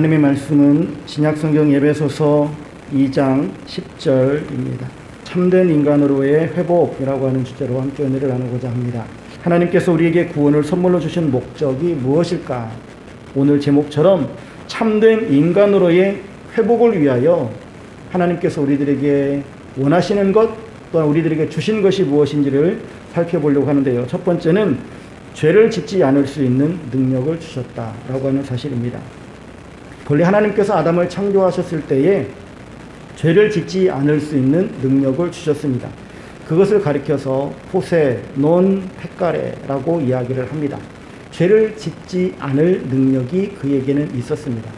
하나님의 말씀은 신약성경 에베소서 2장 10절입니다. 참된 인간으로의 회복이라고 하는 주제로 함께 은혜를 나누고자 합니다. 하나님께서 우리에게 구원을 선물로 주신 목적이 무엇일까? 오늘 제목처럼 참된 인간으로의 회복을 위하여 하나님께서 우리들에게 원하시는 것 또한 우리들에게 주신 것이 무엇인지를 살펴보려고 하는데요. 첫 번째는 죄를 짓지 않을 수 있는 능력을 주셨다라고 하는 사실입니다. 본래 하나님께서 아담을 창조하셨을 때에 죄를 짓지 않을 수 있는 능력을 주셨습니다. 그것을 가리켜서 포세, 논, 헷가레라고 이야기를 합니다. 죄를 짓지 않을 능력이 그에게는 있었습니다.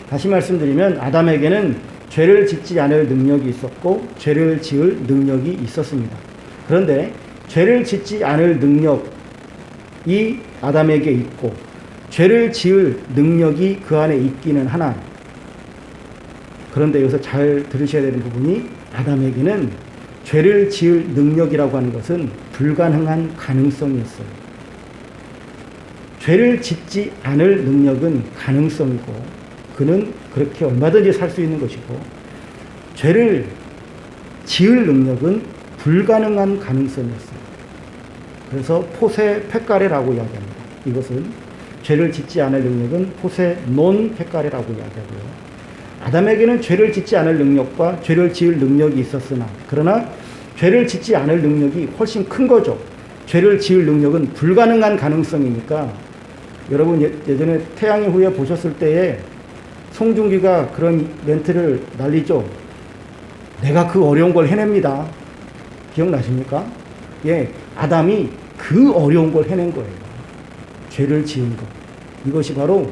다시 말씀드리면 아담에게는 죄를 짓지 않을 능력이 있었고 죄를 지을 능력이 있었습니다. 그런데 죄를 짓지 않을 능력이 아담에게 있고 죄를 지을 능력이 그 안에 있기는 하나, 그런데 여기서 잘 들으셔야 되는 부분이 아담에게는 죄를 지을 능력이라고 하는 것은 불가능한 가능성이었어요. 죄를 짓지 않을 능력은 가능성이고 그는 그렇게 얼마든지 살 수 있는 것이고 죄를 지을 능력은 불가능한 가능성이었어요. 그래서 포세 팻가레라고 이야기합니다. 이것은 죄를 짓지 않을 능력은 포세 논 팻가레라고 이야기하고요. 아담에게는 죄를 짓지 않을 능력과 죄를 지을 능력이 있었으나 그러나 죄를 짓지 않을 능력이 훨씬 큰 거죠. 죄를 지을 능력은 불가능한 가능성이니까 여러분 예전에 태양의 후예 보셨을 때에 송중기가 그런 멘트를 날리죠. 내가 그 어려운 걸 해냅니다. 기억나십니까? 예, 아담이 그 어려운 걸 해낸 거예요. 죄를 지은 것. 이것이 바로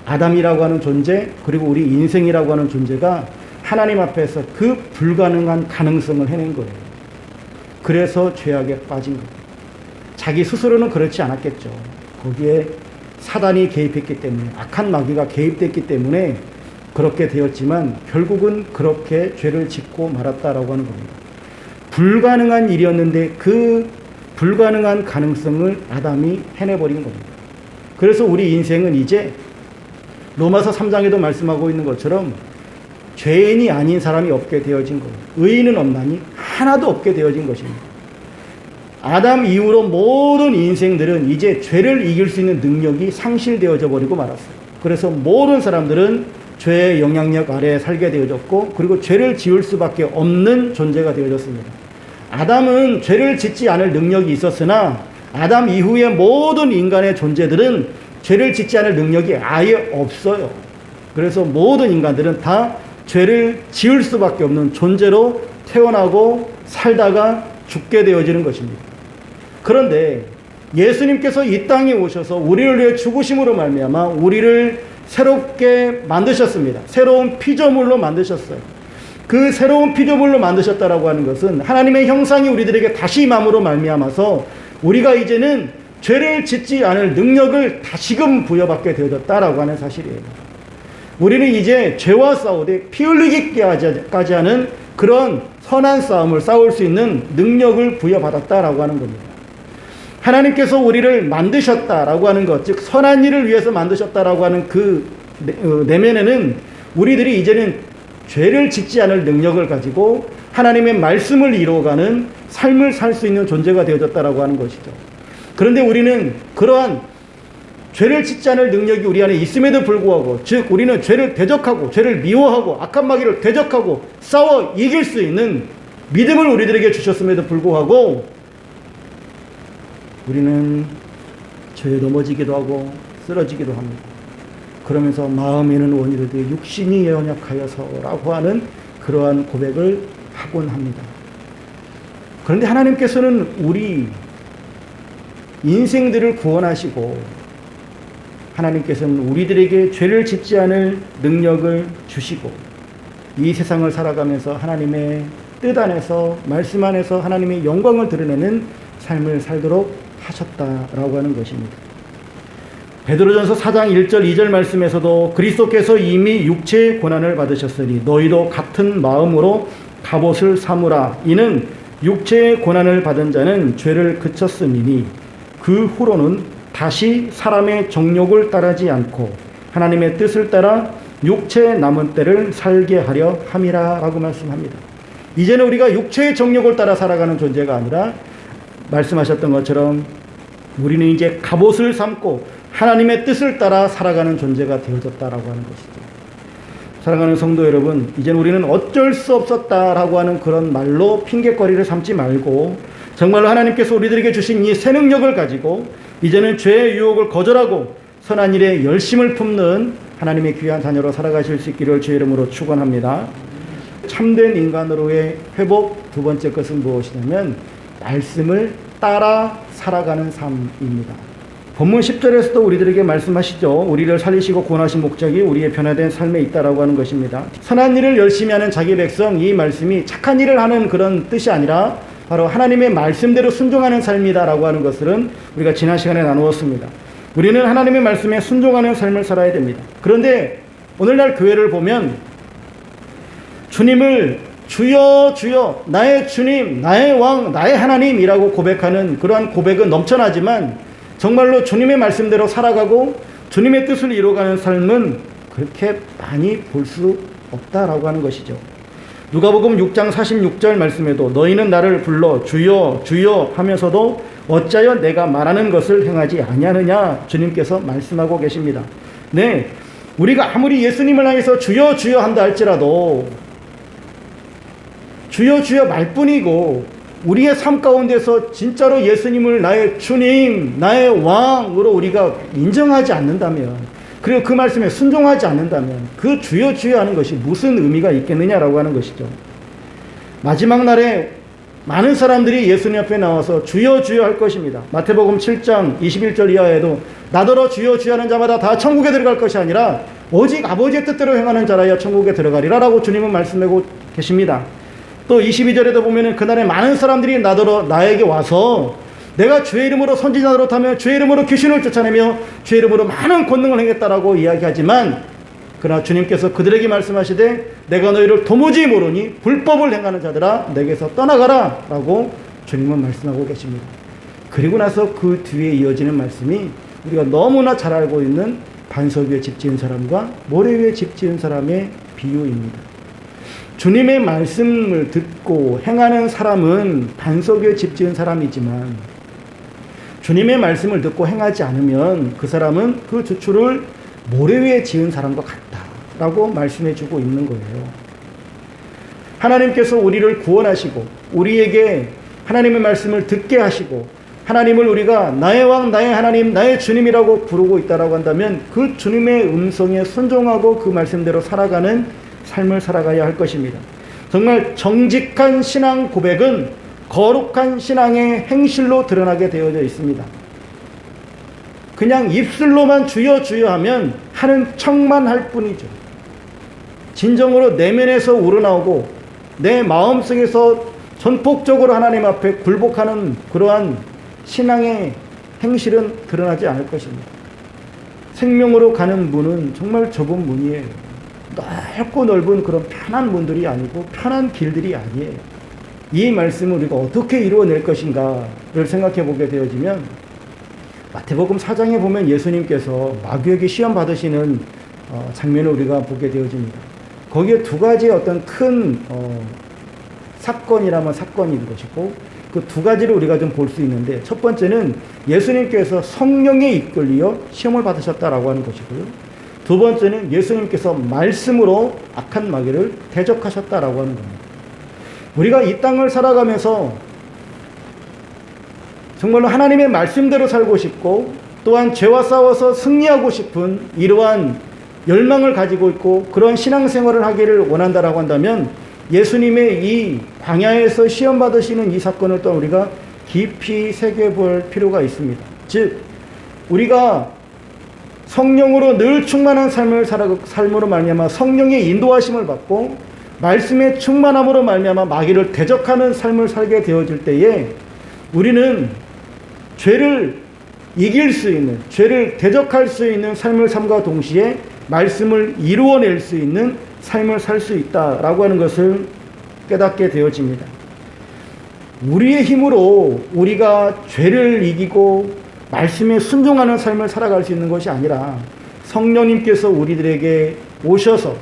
아담이라고 하는 존재 그리고 우리 인생이라고 하는 존재가 하나님 앞에서 그 불가능한 가능성을 해낸 거예요. 그래서 죄악에 빠진 거예요. 자기 스스로는 그렇지 않았겠죠. 거기에 사단이 개입했기 때문에 악한 마귀가 개입됐기 때문에 그렇게 되었지만 결국은 그렇게 죄를 짓고 말았다라고 하는 겁니다. 불가능한 일이었는데 그 불가능한 가능성을 아담이 해내버린 겁니다. 그래서 우리 인생은 이제 로마서 3장에도 말씀하고 있는 것처럼 죄인이 아닌 사람이 없게 되어진 거예요. 의인은 없나니 하나도 없게 되어진 것입니다. 아담 이후로 모든 인생들은 이제 죄를 이길 수 있는 능력이 상실되어져 버리고 말았어요. 그래서 모든 사람들은 죄의 영향력 아래에 살게 되어졌고 그리고 죄를 지을 수밖에 없는 존재가 되어졌습니다. 아담은 죄를 짓지 않을 능력이 있었으나 아담 이후의 모든 인간의 존재들은 죄를 짓지 않을 능력이 아예 없어요. 그래서 모든 인간들은 다 죄를 지을 수밖에 없는 존재로 태어나고 살다가 죽게 되어지는 것입니다. 그런데 예수님께서 이 땅에 오셔서 우리를 위해 죽으심으로 말미암아 우리를 새롭게 만드셨습니다. 새로운 피조물로 만드셨어요. 그 새로운 피조물로 만드셨다라고 하는 것은 하나님의 형상이 우리들에게 다시 임함으로 말미암아서 우리가 이제는 죄를 짓지 않을 능력을 다시금 부여받게 되어졌다라고 하는 사실이에요. 우리는 이제 죄와 싸우되 피 흘리기까지 하는 그런 선한 싸움을 싸울 수 있는 능력을 부여받았다라고 하는 겁니다. 하나님께서 우리를 만드셨다라고 하는 것, 즉 선한 일을 위해서 만드셨다라고 하는 그 내면에는 우리들이 이제는 죄를 짓지 않을 능력을 가지고 하나님의 말씀을 이루어가는 삶을 살 수 있는 존재가 되어졌다라고 하는 것이죠. 그런데 우리는 그러한 죄를 짓지 않을 능력이 우리 안에 있음에도 불구하고, 즉 우리는 죄를 대적하고 죄를 미워하고 악한 마귀를 대적하고 싸워 이길 수 있는 믿음을 우리들에게 주셨음에도 불구하고 우리는 죄에 넘어지기도 하고 쓰러지기도 합니다. 그러면서 마음에는 원이르되 육신이 연약하여서라고 하는 그러한 고백을 하곤 합니다. 그런데 하나님께서는 우리 인생들을 구원하시고 하나님께서는 우리들에게 죄를 짓지 않을 능력을 주시고 이 세상을 살아가면서 하나님의 뜻 안에서 말씀 안에서 하나님의 영광을 드러내는 삶을 살도록 하셨다라고 하는 것입니다. 베드로전서 4장 1절 2절 말씀에서도 그리스도께서 이미 육체의 고난을 받으셨으니 너희도 같은 마음으로 갑옷을 삼으라. 이는 육체의 고난을 받은 자는 죄를 그쳤음이니 그 후로는 다시 사람의 정욕을 따르지 않고 하나님의 뜻을 따라 육체의 남은 때를 살게 하려 함이라 라고 말씀합니다. 이제는 우리가 육체의 정욕을 따라 살아가는 존재가 아니라 말씀하셨던 것처럼 우리는 이제 갑옷을 삼고 하나님의 뜻을 따라 살아가는 존재가 되어졌다라고 하는 것이죠. 사랑하는 성도 여러분, 이제는 우리는 어쩔 수 없었다라고 하는 그런 말로 핑계거리를 삼지 말고 정말로 하나님께서 우리들에게 주신 이 새 능력을 가지고 이제는 죄의 유혹을 거절하고 선한 일에 열심을 품는 하나님의 귀한 자녀로 살아가실 수 있기를 주의 이름으로 축원합니다. 참된 인간으로의 회복, 두 번째 것은 무엇이냐면 말씀을 따라 살아가는 삶입니다. 본문 10절에서도 우리들에게 말씀하시죠. 우리를 살리시고 구원하신 목적이 우리의 변화된 삶에 있다라고 하는 것입니다. 선한 일을 열심히 하는 자기 백성, 이 말씀이 착한 일을 하는 그런 뜻이 아니라 바로 하나님의 말씀대로 순종하는 삶이다라고 하는 것들은 우리가 지난 시간에 나누었습니다. 우리는 하나님의 말씀에 순종하는 삶을 살아야 됩니다. 그런데 오늘날 교회를 보면 주님을 주여 주여 나의 주님 나의 왕 나의 하나님이라고 고백하는 그러한 고백은 넘쳐나지만 정말로 주님의 말씀대로 살아가고 주님의 뜻을 이루어가는 삶은 그렇게 많이 볼 수 없다라고 하는 것이죠. 누가복음 6장 46절 말씀에도 너희는 나를 불러 주여 주여 하면서도 어찌하여 내가 말하는 것을 행하지 아니하느냐 주님께서 말씀하고 계십니다. 네, 우리가 아무리 예수님을 향해서 주여 주여 한다 할지라도 주여 주여 말뿐이고 우리의 삶 가운데서 진짜로 예수님을 나의 주님, 나의 왕으로 우리가 인정하지 않는다면, 그리고 그 말씀에 순종하지 않는다면 그 주여 주여 하는 것이 무슨 의미가 있겠느냐라고 하는 것이죠. 마지막 날에 많은 사람들이 예수님 앞에 나와서 주여 주여 할 것입니다. 마태복음 7장 21절 이하에도 나더러 주여 주여 하는 자마다 다 천국에 들어갈 것이 아니라 오직 아버지의 뜻대로 행하는 자라야 천국에 들어가리라 라고 주님은 말씀하고 계십니다. 또 22절에도 보면은 그날에 많은 사람들이 나더러 나에게 와서 내가 주의 이름으로 선지자 노릇하며 주의 이름으로 귀신을 쫓아내며 주의 이름으로 많은 권능을 행했다라고 이야기하지만 그러나 주님께서 그들에게 말씀하시되 내가 너희를 도무지 모르니 불법을 행하는 자들아 내게서 떠나가라 라고 주님은 말씀하고 계십니다. 그리고 나서 그 뒤에 이어지는 말씀이 우리가 너무나 잘 알고 있는 반석 위에 집 지은 사람과 모래 위에 집 지은 사람의 비유입니다. 주님의 말씀을 듣고 행하는 사람은 반석 위에 집 지은 사람이지만 주님의 말씀을 듣고 행하지 않으면 그 사람은 그 주추를 모래 위에 지은 사람과 같다라고 말씀해 주고 있는 거예요. 하나님께서 우리를 구원하시고 우리에게 하나님의 말씀을 듣게 하시고 하나님을 우리가 나의 왕, 나의 하나님, 나의 주님이라고 부르고 있다라고 한다면 그 주님의 음성에 순종하고 그 말씀대로 살아가는 삶을 살아가야 할 것입니다. 정말 정직한 신앙 고백은 거룩한 신앙의 행실로 드러나게 되어져 있습니다. 그냥 입술로만 주여 주여 하면 하는 척만 할 뿐이죠. 진정으로 내면에서 우러나오고 내 마음속에서 전폭적으로 하나님 앞에 굴복하는 그러한 신앙의 행실은 드러나지 않을 것입니다. 생명으로 가는 문은 정말 좁은 문이에요. 넓고 넓은 그런 편한 문들이 아니고 편한 길들이 아니에요. 이 말씀을 우리가 어떻게 이루어낼 것인가를 생각해 보게 되어지면 마태복음 4장에 보면 예수님께서 마귀에게 시험 받으시는 장면을 우리가 보게 되어집니다. 거기에 두 가지의 어떤 큰 사건이라면 사건인 것이고 그 두 가지를 우리가 좀 볼 수 있는데 첫 번째는 예수님께서 성령에 이끌려 시험을 받으셨다라고 하는 것이고요. 두 번째는 예수님께서 말씀으로 악한 마귀를 대적하셨다라고 하는 겁니다. 우리가 이 땅을 살아가면서 정말로 하나님의 말씀대로 살고 싶고 또한 죄와 싸워서 승리하고 싶은 이러한 열망을 가지고 있고 그런 신앙생활을 하기를 원한다라고 한다면 예수님의 이 광야에서 시험 받으시는 이 사건을 또 우리가 깊이 새겨볼 필요가 있습니다. 즉 우리가 성령으로 늘 충만한 삶으로 말미암아 성령의 인도하심을 받고 말씀의 충만함으로 말미암아 마귀를 대적하는 삶을 살게 되어질 때에 우리는 죄를 이길 수 있는, 죄를 대적할 수 있는 삶을 삶과 동시에 말씀을 이루어낼 수 있는 삶을 살 수 있다라고 하는 것을 깨닫게 되어집니다. 우리의 힘으로 우리가 죄를 이기고 말씀에 순종하는 삶을 살아갈 수 있는 것이 아니라 성령님께서 우리들에게 오셔서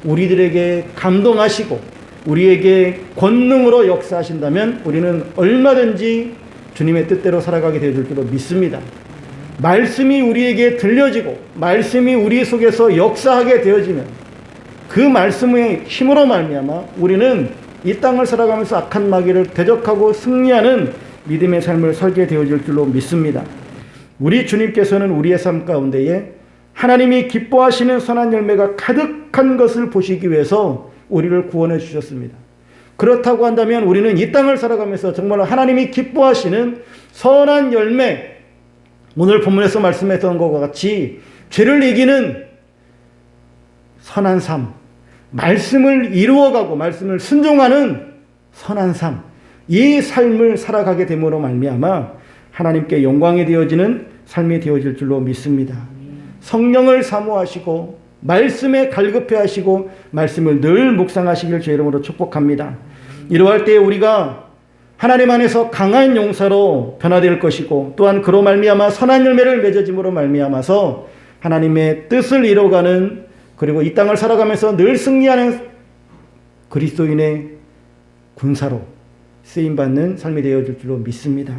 우리들에게 감동하시고 우리에게 권능으로 역사하신다면 우리는 얼마든지 주님의 뜻대로 살아가게 되어줄 줄로 믿습니다. 말씀이 우리에게 들려지고 말씀이 우리 속에서 역사하게 되어지면 그 말씀의 힘으로 말미암아 우리는 이 땅을 살아가면서 악한 마귀를 대적하고 승리하는 믿음의 삶을 살게 되어질 줄로 믿습니다. 우리 주님께서는 우리의 삶 가운데에 하나님이 기뻐하시는 선한 열매가 가득한 것을 보시기 위해서 우리를 구원해 주셨습니다. 그렇다고 한다면 우리는 이 땅을 살아가면서 정말로 하나님이 기뻐하시는 선한 열매, 오늘 본문에서 말씀했던 것과 같이 죄를 이기는 선한 삶, 말씀을 이루어가고 말씀을 순종하는 선한 삶, 이 삶을 살아가게 됨으로 말미암아 하나님께 영광이 되어지는 삶이 되어질 줄로 믿습니다. 성령을 사모하시고 말씀에 갈급해 하시고 말씀을 늘 묵상하시길 주의 이름으로 축복합니다. 이러할 때 우리가 하나님 안에서 강한 용사로 변화될 것이고 또한 그로 말미암아 선한 열매를 맺어짐으로 말미암아서 하나님의 뜻을 이뤄가는 그리고 이 땅을 살아가면서 늘 승리하는 그리스도인의 군사로 쓰임받는 삶이 되어질 줄로 믿습니다.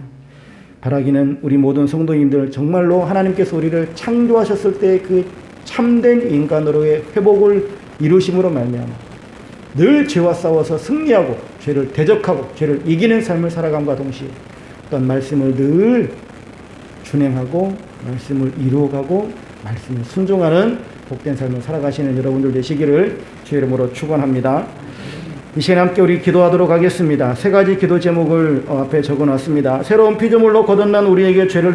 바라기는 우리 모든 성도님들 정말로 하나님께서 우리를 창조하셨을 때 그 참된 인간으로의 회복을 이루심으로 말미암아 늘 죄와 싸워서 승리하고 죄를 대적하고 죄를 이기는 삶을 살아감과 동시에 어떤 말씀을 늘 준행하고 말씀을 이루어가고 말씀을 순종하는 복된 삶을 살아가시는 여러분들 되시기를 주의 이름으로 축원합니다. 이 시간에 함께 우리 기도하도록 하겠습니다. 세 가지 기도 제목을 앞에 적어놨습니다. 새로운 피조물로 거듭난 우리에게 죄를